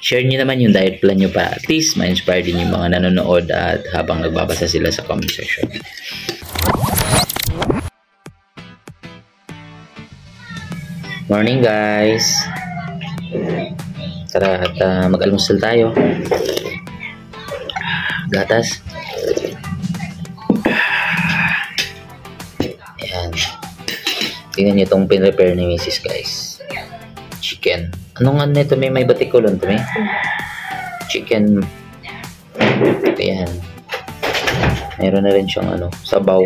share nyo naman yung diet plan nyo para at least ma-inspire din yung mga nanonood at habang nagbabasa sila sa comment section. Morning guys! Tara at mag-almusal tayo. Gatas. Ayan. Tingnan nyo itong pinrepare ni Mrs. guys. Chicken. Anong ano ito? May batikulon ito, may? Chicken. Ayan. Meron na rin siyang sabaw.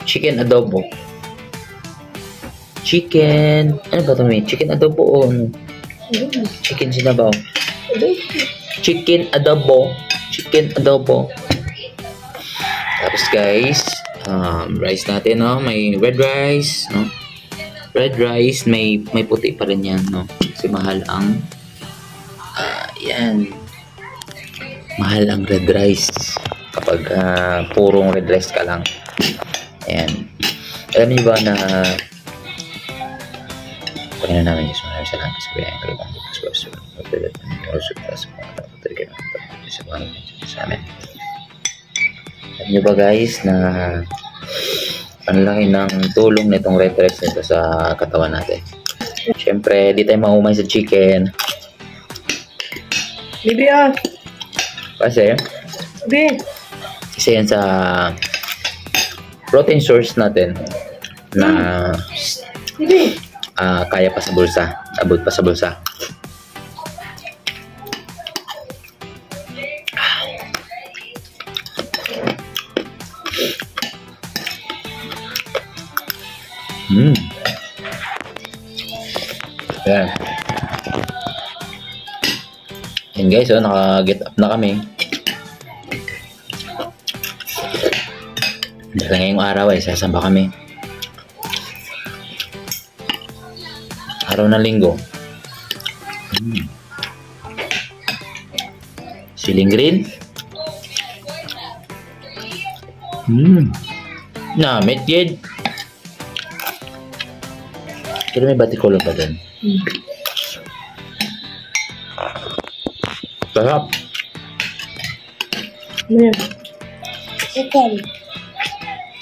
Chicken adobo. Chicken. Ano ba ito, may? Chicken adobo o chicken sinabaw? Chicken adobo. Chicken adobo. Tapos guys, rice natin, no? May red rice, no? Red rice, may puti pa rin yan, no? Kasi mahal ang yan. Mahal ang red rice kapag purong red rice ka lang. Ayan. Alam niyo ba na pagkina namin yung maraming salamat sa biyayang kalabang sa amin. Alam niyo ba guys na ang laki ng tulong nitong red rice nito sa katawan natin. Siyempre, di tayo maumay sa chicken. Bibi Kasi yan sa protein source natin na kaya pa sa bulsa. Abot pa sa bulsa. Ayan. Ayan guys, naka-get up na kami. Dahil ngayong araw sasamba kami. Araw ng linggo. Siling green. Namit yun. Pero may batikulon pa din. Sarap.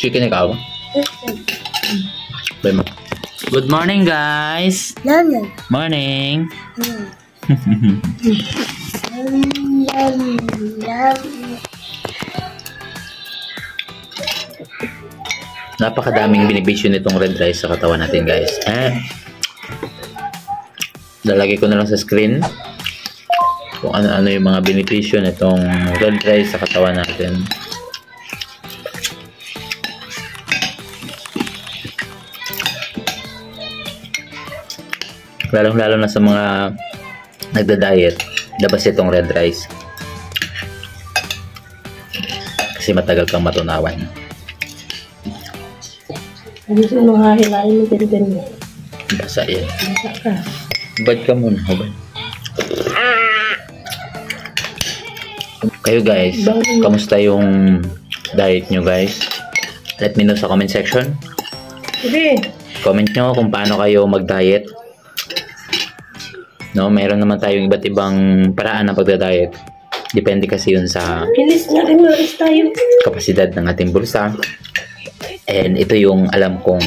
Chicken ikaw? Good morning guys. Morning. Napakadaming benepisyo nitong red rice sa katawan natin guys. Lalagay ko na lang sa screen kung ano-ano yung mga benepisyo nitong red rice sa katawan natin. Lalong-lalo na sa mga nagda-diet, labas itong red rice. Kasi matagal kang matunawan. Gusto mo hahilain mo din. Basa yan. Basa ka. Hubad ka muna, hubad. Kayo guys, kamusta yung diet nyo guys? Let me know sa comment section. Comment nyo kung paano kayo mag-diet. No, mayroon naman tayong iba't ibang paraan ng pagda-diet. Depende kasi yun sa kapasidad ng ating bulsa. And ito yung alam kong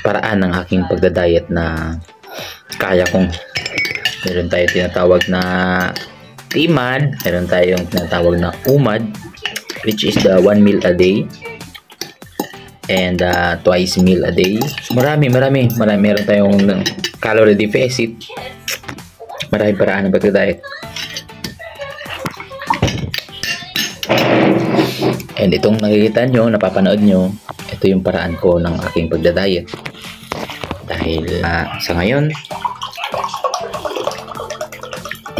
paraan ng aking pagda-diet na kaya kong. Meron tayong tinatawag na TMAD, meron tayong tinatawag na UMAD, which is the 1 meal a day and twice meal a day. So, marami. Meron tayong calorie deficit. Maraming paraan ng pagda-diet. And itong nakikita nyo, napapanood nyo, ito yung paraan ko ng aking pagda-diet. Dahil sa ngayon,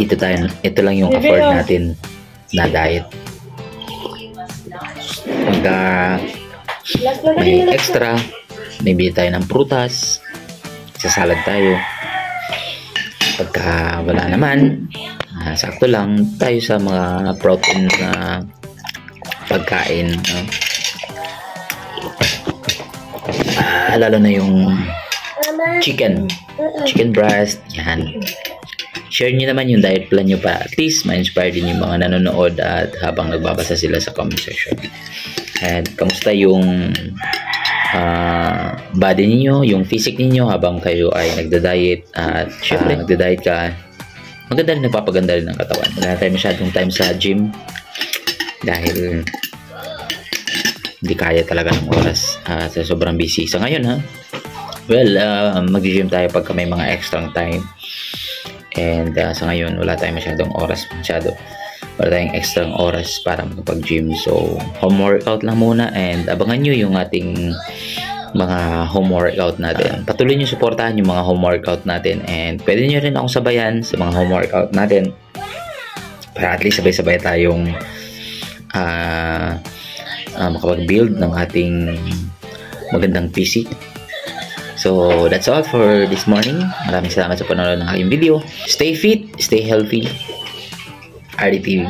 ito lang yung afford natin na diet. Pagka may extra, may bili tayo ng prutas, sasalad tayo. Pagka wala naman, sakto lang tayo sa mga protein na pagkain. Lalo na yung chicken breast, yan. share nyo naman yung diet plan nyo para at least ma-inspire din yung mga nanonood at habang nagbabasa sila sa comment section. And kamusta yung body niyo, yung physique niyo habang kayo ay nagda-diet at syempre nagda-diet ka, maganda rin, nagpapaganda rin ng katawan. Wala tayo masyadong time sa gym dahil hindi kaya talaga ng oras sa sobrang busy sa ngayon ha. Well, mag-gym tayo pagka may mga extra time. And sa ngayon, wala tayong masyadong oras. Wala tayong extra oras para magpag-gym. So, home workout lang muna. And abangan nyo yung ating mga home workout natin. Patuloy nyo supportahan yung mga home workout natin. And pwede nyo rin akong sabayan sa mga home workout natin. Para at least sabay-sabay tayong makapag-build ng ating magandang PC. So, that's all for this morning. Maraming salamat sa panonood ng aking video. Stay fit, stay healthy. RDTV.